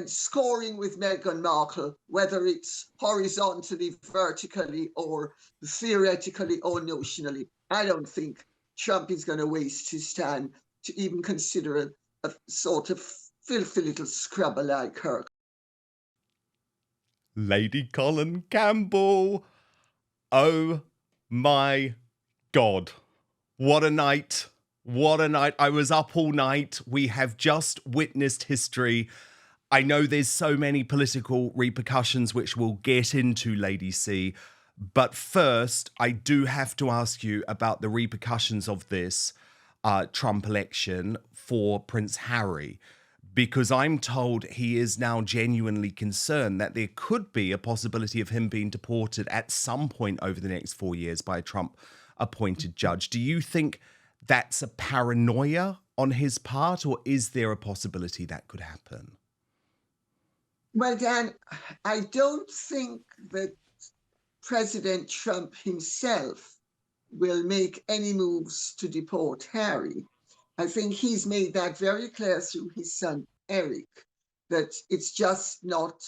and scoring with Meghan Markle, whether it's horizontally, vertically, or theoretically or notionally. I don't think Trump is going to waste his time to even consider a sort of filthy little scrubber like her. Lady Colin Campbell. Oh my God. What a night. What a night. I was up all night. We have just witnessed history. I know there's so many political repercussions which we'll get into, Lady C. But first, I do have to ask you about the repercussions of this Trump election for Prince Harry, because I'm told he is now genuinely concerned that there could be a possibility of him being deported at some point over the next 4 years by a Trump-appointed judge. Do you think that's a paranoia on his part, or is there a possibility that could happen? Well, Dan, I don't think that President Trump himself will make any moves to deport Harry. I think he's made that very clear through his son, Eric, that it's just not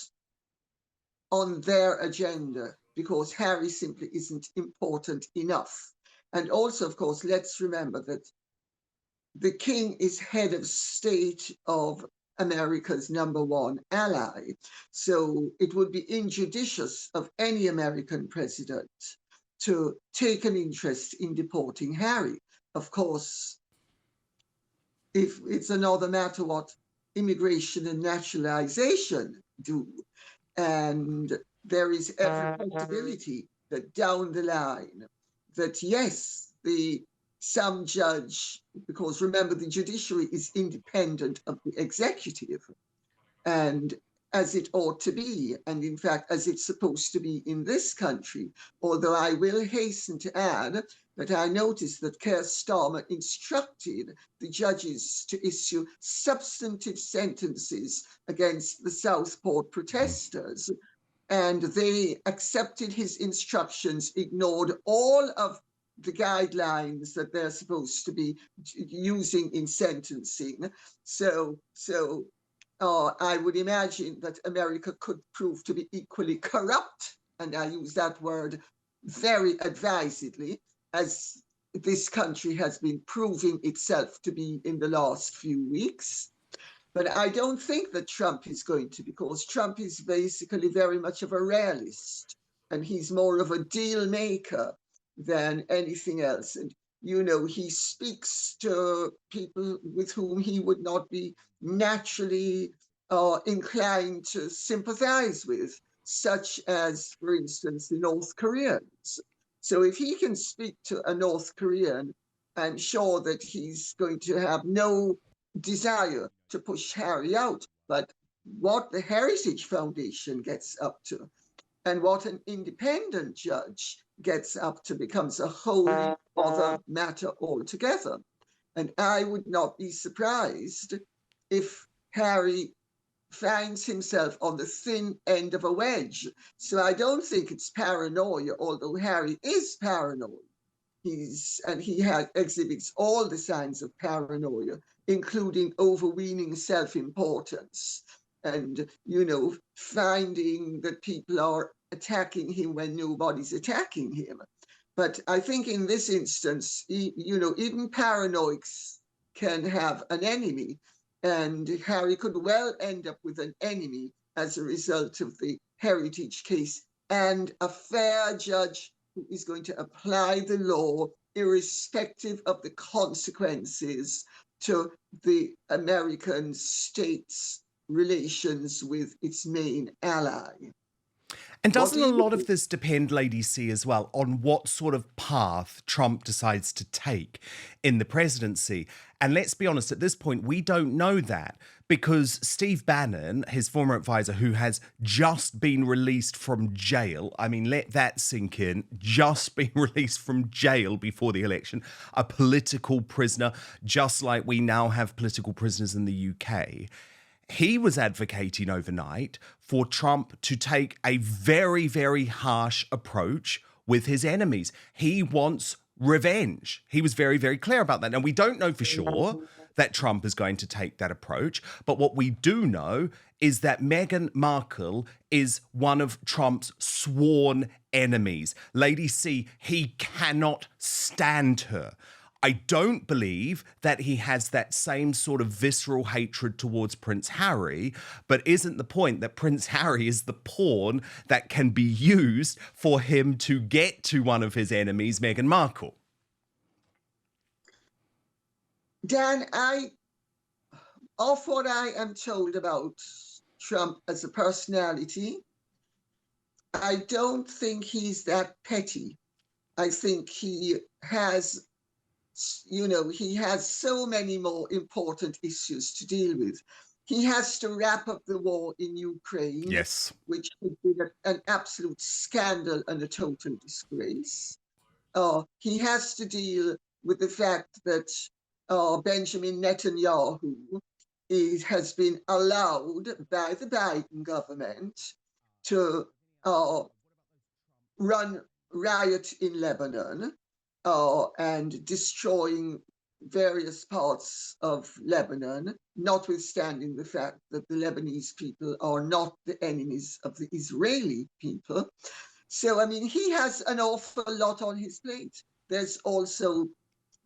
on their agenda because Harry simply isn't important enough. And also, of course, let's remember that the king is head of state of America's #1 ally. So it would be injudicious of any American president to take an interest in deporting Harry. Of course, if it's another matter what immigration and naturalization do. And there is every possibility that down the line, that yes, some judge, because remember, the judiciary is independent of the executive, and as it ought to be, and in fact, as it's supposed to be in this country, although I will hasten to add that I noticed that Keir Starmer instructed the judges to issue substantive sentences against the Southport protesters, and they accepted his instructions, ignored all of the guidelines that they're supposed to be using in sentencing. So I would imagine that America could prove to be equally corrupt, and I use that word very advisedly, as this country has been proving itself to be in the last few weeks. But I don't think that Trump is going to, because Trump is basically very much of a realist, and he's more of a deal maker than anything else. And, you know, he speaks to people with whom he would not be naturally inclined to sympathize with, such as, for instance, the North Koreans. So if he can speak to a North Korean and show that he's going to have no desire to push Harry out, but what the Heritage Foundation gets up to and what an independent judge gets up to becomes a whole other matter altogether. And I would not be surprised if Harry finds himself on the thin end of a wedge. So I don't think it's paranoia, although Harry is paranoid. He exhibits all the signs of paranoia, including overweening self-importance and, you know, finding that people are attacking him when nobody's attacking him. But I think in this instance, you know, even paranoics can have an enemy, and Harry could well end up with an enemy as a result of the Heritage case, and a fair judge who is going to apply the law irrespective of the consequences to the American state's relations with its main ally. And doesn't a lot of this depend, Lady C, as well, on what sort of path Trump decides to take in the presidency? And let's be honest, at this point, we don't know that, because Steve Bannon, his former advisor, who has just been released from jail, I mean, let that sink in, just been released from jail before the election, a political prisoner, just like we now have political prisoners in the UK. He was advocating overnight for Trump to take a very, very harsh approach with his enemies. He wants revenge. He was very, very clear about that. And we don't know for sure that Trump is going to take that approach. But what we do know is that Meghan Markle is one of Trump's sworn enemies. Lady C, he cannot stand her. I don't believe that he has that same sort of visceral hatred towards Prince Harry, but isn't the point that Prince Harry is the pawn that can be used for him to get to one of his enemies, Meghan Markle? Dan, of what I am told about Trump as a personality, I don't think he's that petty. I think he has, he has so many more important issues to deal with. He has to wrap up the war in Ukraine, Yes, which would be an absolute scandal and a total disgrace. He has to deal with the fact that Benjamin Netanyahu has been allowed by the Biden government to run riot in Lebanon and destroying various parts of Lebanon, notwithstanding the fact that the Lebanese people are not the enemies of the Israeli people. So, I mean, he has an awful lot on his plate. There's also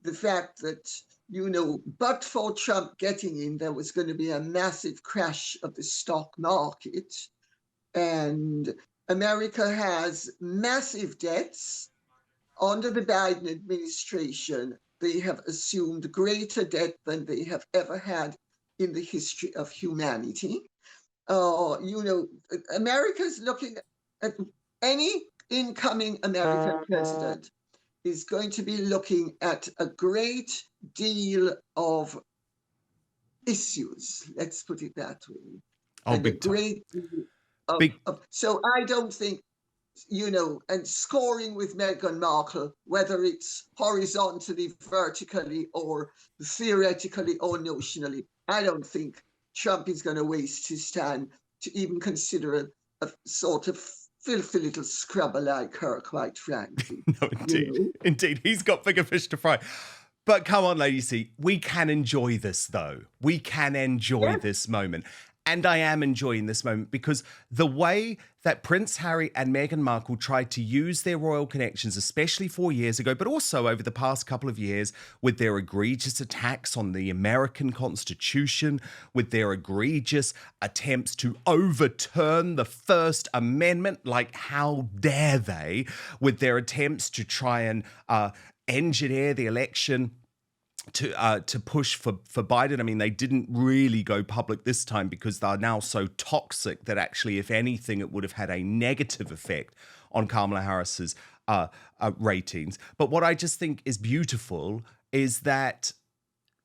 the fact that, but for Trump getting in, there was going to be a massive crash of the stock market. And America has massive debts. Under the Biden administration, they have assumed greater debt than they have ever had in the history of humanity. America's looking at any incoming American president is going to be looking at a great deal of issues. Let's put it that way. oh, And big time. great deal Big. so I don't think, and scoring with Meghan Markle, whether it's horizontally, vertically, or theoretically or notionally, I don't think Trump is going to waste his time to even consider a sort of filthy little scrubber like her, quite frankly. No, indeed. Indeed. He's got bigger fish to fry. But come on, Lady C, we can enjoy this, though. We can enjoy this moment. And I am enjoying this moment because the way that Prince Harry and Meghan Markle tried to use their royal connections, especially 4 years ago, but also over the past couple of years with their egregious attacks on the American Constitution, with their egregious attempts to overturn the First Amendment, like how dare they, with their attempts to try and engineer the election to push for Biden. I mean, they didn't really go public this time because they're now so toxic that actually, if anything, it would have had a negative effect on Kamala Harris's ratings. But what I just think is beautiful is that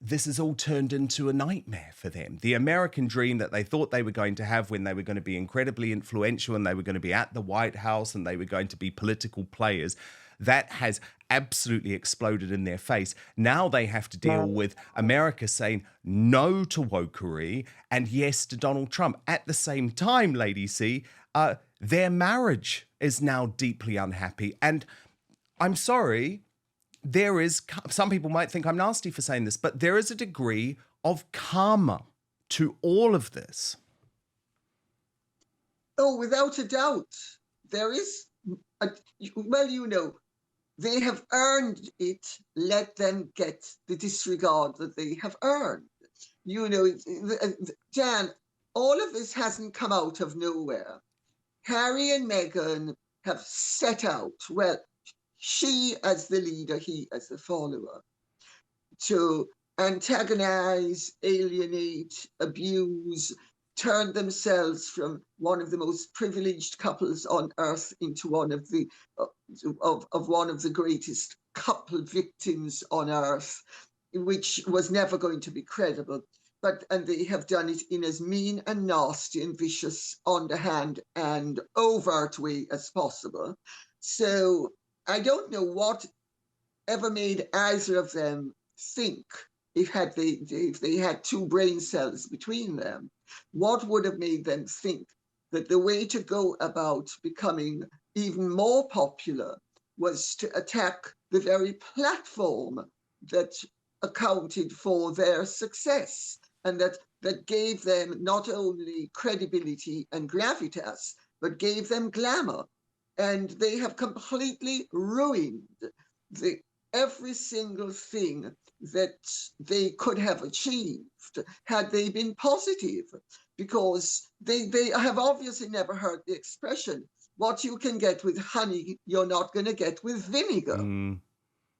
this has all turned into a nightmare for them. The American dream that they thought they were going to have when they were going to be incredibly influential and they were going to be at the White House and they were going to be political players, that has absolutely exploded in their face. Now they have to deal with America saying no to wokery and yes to Donald Trump. At the same time, Lady C, their marriage is now deeply unhappy. And I'm sorry, there is, some people might think I'm nasty for saying this, but there is a degree of karma to all of this. Oh, without a doubt. There is, they have earned it. Let them get the disregard that they have earned. Dan, all of this hasn't come out of nowhere. Harry and Meghan have set out, well, she as the leader, he as the follower, to antagonize, alienate, abuse, turn themselves from one of the most privileged couples on earth into one of the one of the greatest couple victims on earth, which was never going to be credible. And they have done it in as mean and nasty and vicious, underhand and overt way as possible. So I don't know what ever made either of them think, if they had two brain cells between them, what would have made them think that the way to go about becoming even more popular was to attack the very platform that accounted for their success, and that gave them not only credibility and gravitas, but gave them glamour. And they have completely ruined every single thing that they could have achieved had they been positive, because they have obviously never heard the expression, what you can get with honey, you're not going to get with vinegar.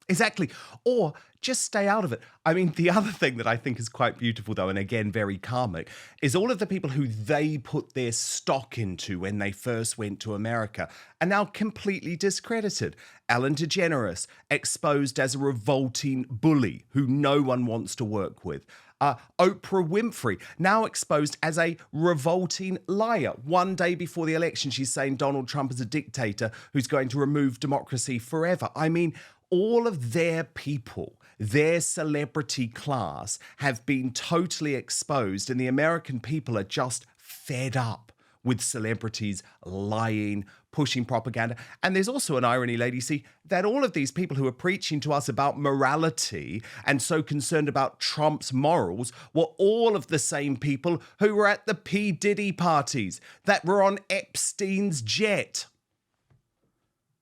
Exactly. Or just stay out of it. I mean, the other thing that I think is quite beautiful, though, and again, very karmic, is all of the people who they put their stock into when they first went to America are now completely discredited. Ellen DeGeneres, exposed as a revolting bully who no one wants to work with. Oprah Winfrey, now exposed as a revolting liar. One day before the election, she's saying Donald Trump is a dictator who's going to remove democracy forever. I mean, all of their people, their celebrity class, have been totally exposed, and the American people are just fed up with celebrities lying, pushing propaganda. And there's also an irony, Lady C, that all of these people who are preaching to us about morality and so concerned about Trump's morals were all of the same people who were at the P. Diddy parties, that were on Epstein's jet.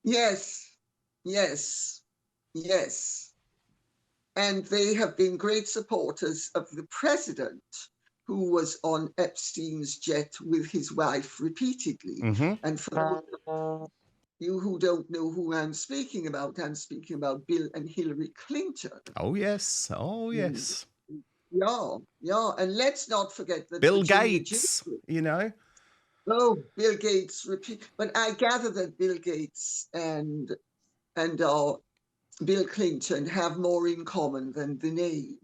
Yes, yes, yes. And they have been great supporters of the president, who was on Epstein's jet with his wife repeatedly. And for you who don't know who I'm speaking about Bill and Hillary Clinton. Oh, yes. Oh, yes. Yeah. And let's not forget that Bill Gates, you know. Oh, Bill Gates, but I gather that Bill Gates and Bill Clinton have more in common than the name.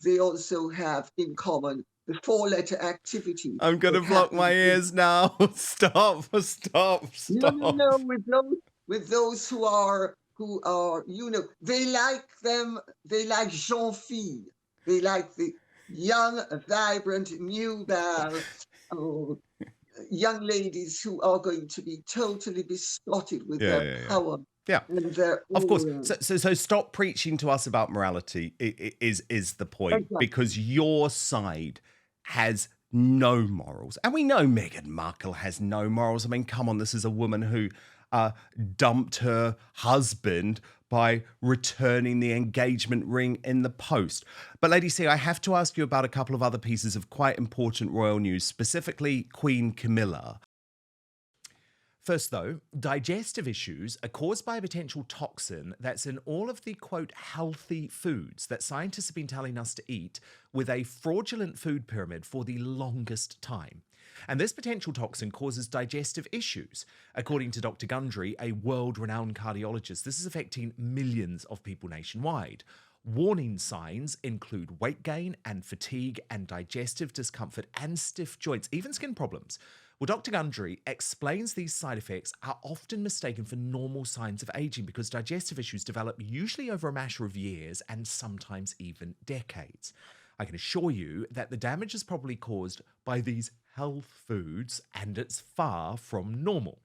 They also have in common the four-letter activity. I'm going to block my ears now. Stop. No, with those who are, they like Jean-Fille. They like the young, vibrant, nubile, young ladies who are going to be totally besotted with their power. Yeah, of course. So stop preaching to us about morality is the point. Exactly. Because your side has no morals. And we know Meghan Markle has no morals. I mean, come on, this is a woman who dumped her husband by returning the engagement ring in the post. But Lady C, I have to ask you about a couple of other pieces of quite important royal news, specifically Queen Camilla. First, though, digestive issues are caused by a potential toxin that's in all of the, quote, healthy foods that scientists have been telling us to eat with a fraudulent food pyramid for the longest time. And this potential toxin causes digestive issues. According to Dr. Gundry, a world-renowned cardiologist, this is affecting millions of people nationwide. Warning signs include weight gain and fatigue and digestive discomfort and stiff joints, even skin problems. Well, Dr. Gundry explains these side effects are often mistaken for normal signs of aging because digestive issues develop usually over a matter of years and sometimes even decades. I can assure you that the damage is probably caused by these health foods and it's far from normal.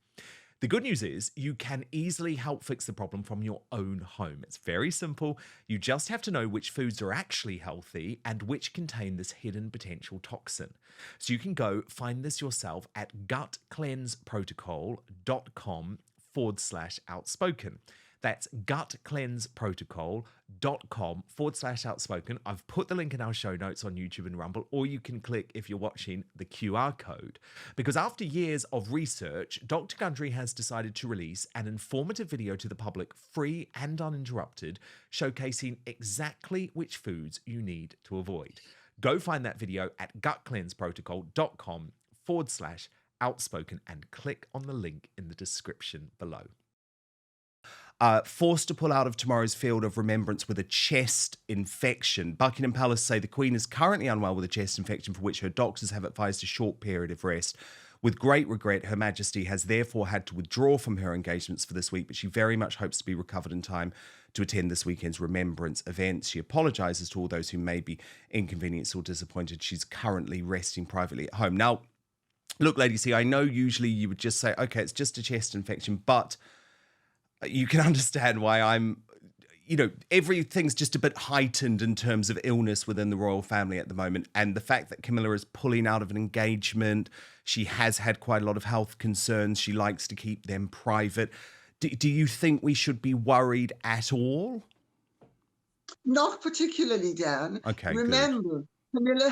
The good news is you can easily help fix the problem from your own home. It's very simple. You just have to know which foods are actually healthy and which contain this hidden potential toxin. So you can go find this yourself at gutcleanseprotocol.com/outspoken. That's gutcleanseprotocol.com/outspoken. I've put the link in our show notes on YouTube and Rumble, or you can click if you're watching the QR code. Because after years of research, Dr. Gundry has decided to release an informative video to the public, free and uninterrupted, showcasing exactly which foods you need to avoid. Go find that video at gutcleanseprotocol.com/outspoken and click on the link in the description below. Forced to pull out of tomorrow's field of remembrance with a chest infection. Buckingham Palace say the Queen is currently unwell with a chest infection for which her doctors have advised a short period of rest. With great regret, Her Majesty has therefore had to withdraw from her engagements for this week, but she very much hopes to be recovered in time to attend this weekend's remembrance event. She apologises to all those who may be inconvenienced or disappointed. She's currently resting privately at home. Now, look, Lady C, I know usually you would just say, okay, it's just a chest infection, but you can understand why I'm, you know, everything's just a bit heightened in terms of illness within the royal family at the moment. And the fact that Camilla is pulling out of an engagement, she has had quite a lot of health concerns. She likes to keep them private. Do you think we should be worried at all? Not particularly, Dan. Okay, good. Remember, Camilla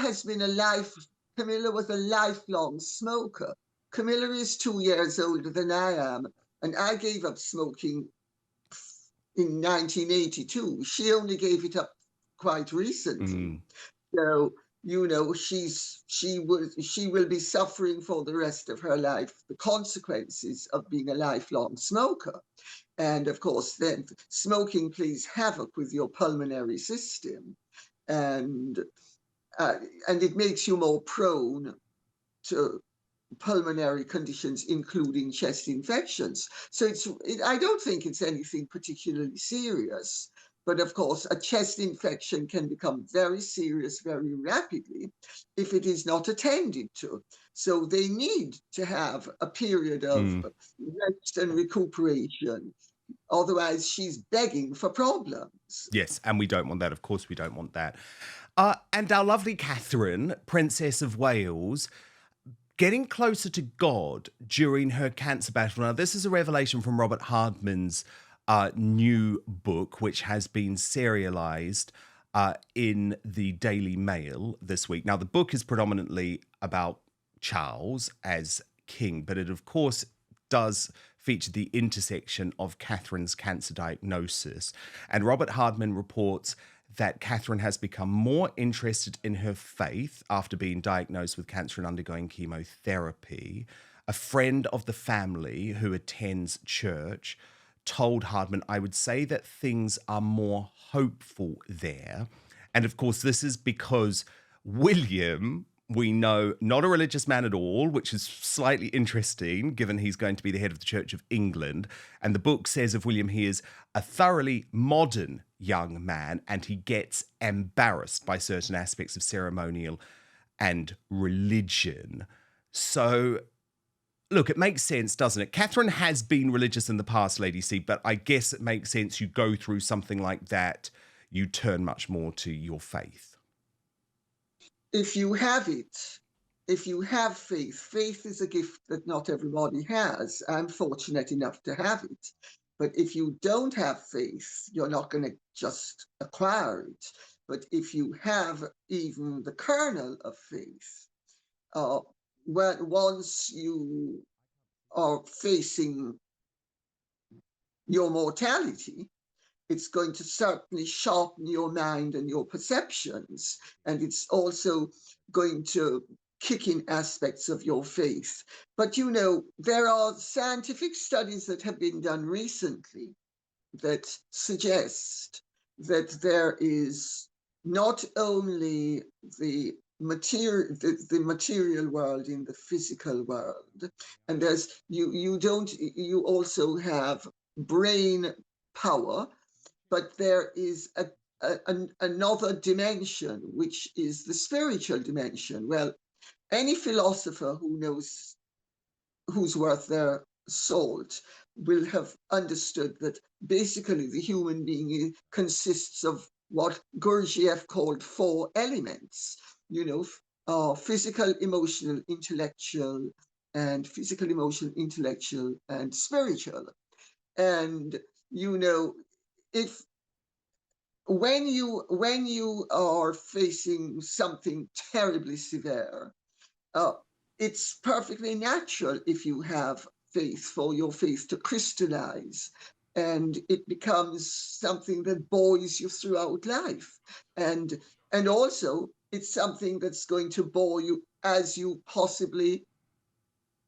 was a lifelong smoker. Camilla is 2 years older than I am, and I gave up smoking in 1982. She only gave it up quite recently. So, you know, she will be suffering for the rest of her life the consequences of being a lifelong smoker. And of course, then smoking plays havoc with your pulmonary system, and it makes you more prone to pulmonary conditions, including chest infections. So I don't think it's anything particularly serious. But of course, a chest infection can become very serious very rapidly if it is not attended to. So they need to have a period of rest and recuperation. Otherwise, she's begging for problems. Yes, and we don't want that. Of course, we don't want that. And our lovely Catherine, Princess of Wales, getting closer to God during her cancer battle. Now, this is a revelation from Robert Hardman's new book, which has been serialized in the Daily Mail this week. Now, the book is predominantly about Charles as king, but it, of course, does feature the intersection of Catherine's cancer diagnosis. And Robert Hardman reports that Catherine has become more interested in her faith after being diagnosed with cancer and undergoing chemotherapy. A friend of the family who attends church told Hardman, I would say that things are more hopeful there. And of course, this is because William, we know, not a religious man at all, which is slightly interesting, given he's going to be the head of the Church of England. And the book says of William, he is a thoroughly modern young man, and he gets embarrassed by certain aspects of ceremonial and religion. So, look, it makes sense, doesn't it? Catherine has been religious in the past, Lady C, but I guess it makes sense you go through something like that, you turn much more to your faith. If you have faith, faith is a gift that not everybody has. I'm fortunate enough to have it. But if you don't have faith, you're not going to just acquire it. But if you have even the kernel of faith, once you are facing your mortality, it's going to certainly sharpen your mind and your perceptions. And it's also going to kick in aspects of your faith. But, you know, there are scientific studies that have been done recently that suggest that there is not only the material world in the physical world, and you also have brain power, but there is another dimension, which is the spiritual dimension. Well, any philosopher who knows who's worth their salt will have understood that basically the human being consists of what Gurdjieff called 4 elements, you know, physical, emotional, intellectual, and spiritual. And, you know, when you are facing something terribly severe, it's perfectly natural, if you have faith, for your faith to crystallize, and it becomes something that buoys you throughout life. And also it's something that's going to buoy you as you possibly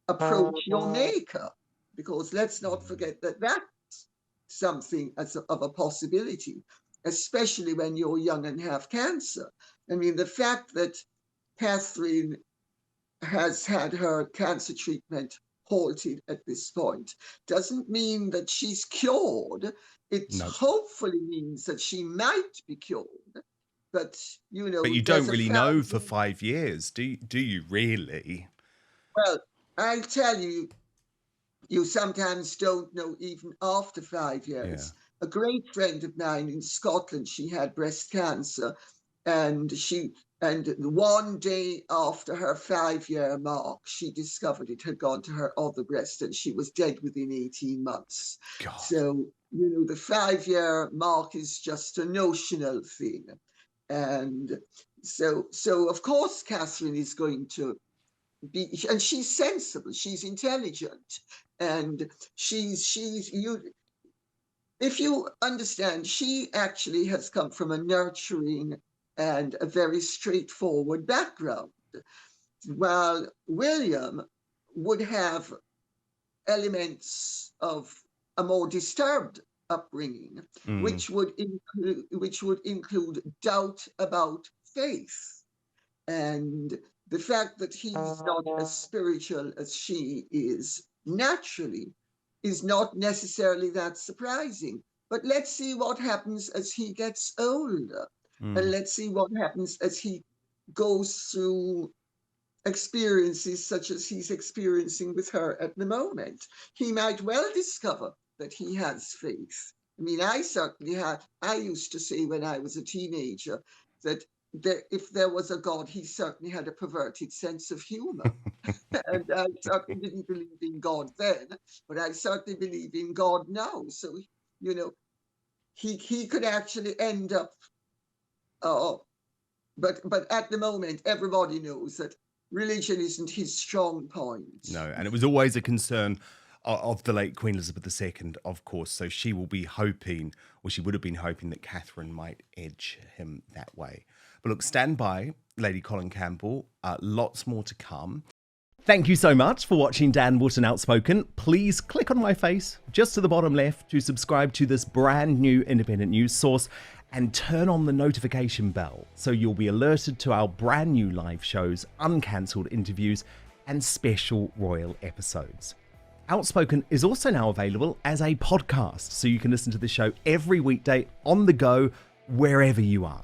approach your maker, because let's not forget that that's something of a possibility, especially when you're young and have cancer. I mean, the fact that Catherine has had her cancer treatment halted at this point doesn't mean that she's cured. It hopefully means that she might be cured. But, you know, but you don't really know for 5 years, do you really? Well, I'll tell you, you sometimes don't know even after 5 years. a great friend of mine in Scotland, she had breast cancer, and one day after her 5-year mark, she discovered it had gone to her other breast, and she was dead within 18 months. God. So, the 5-year mark is just a notional thing. And so of course, Catherine is going to be, and she's sensible, she's intelligent, and if you understand, she actually has come from a nurturing and a very straightforward background, while William would have elements of a more disturbed upbringing, which would include doubt about faith, and the fact that he's not as spiritual as she is naturally is not necessarily that surprising. But let's see what happens as he gets older, and let's see what happens as he goes through experiences such as he's experiencing with her at the moment. He might well discover that he has faith. I mean, I used to say when I was a teenager that if there was a God, he certainly had a perverted sense of humor. And I certainly didn't believe in God then, but I certainly believe in God now. So, he could actually end up, but at the moment, everybody knows that religion isn't his strong point. No, and it was always a concern of the late Queen Elizabeth II, of course. So she will be hoping, or she would have been hoping, that Catherine might edge him that way. But look, stand by, Lady Colin Campbell. Lots more to come. Thank you so much for watching Dan Wootton Outspoken. Please click on my face just to the bottom left to subscribe to this brand new independent news source, and turn on the notification bell so you'll be alerted to our brand new live shows, uncancelled interviews, and special royal episodes. Outspoken is also now available as a podcast, so you can listen to the show every weekday on the go, wherever you are.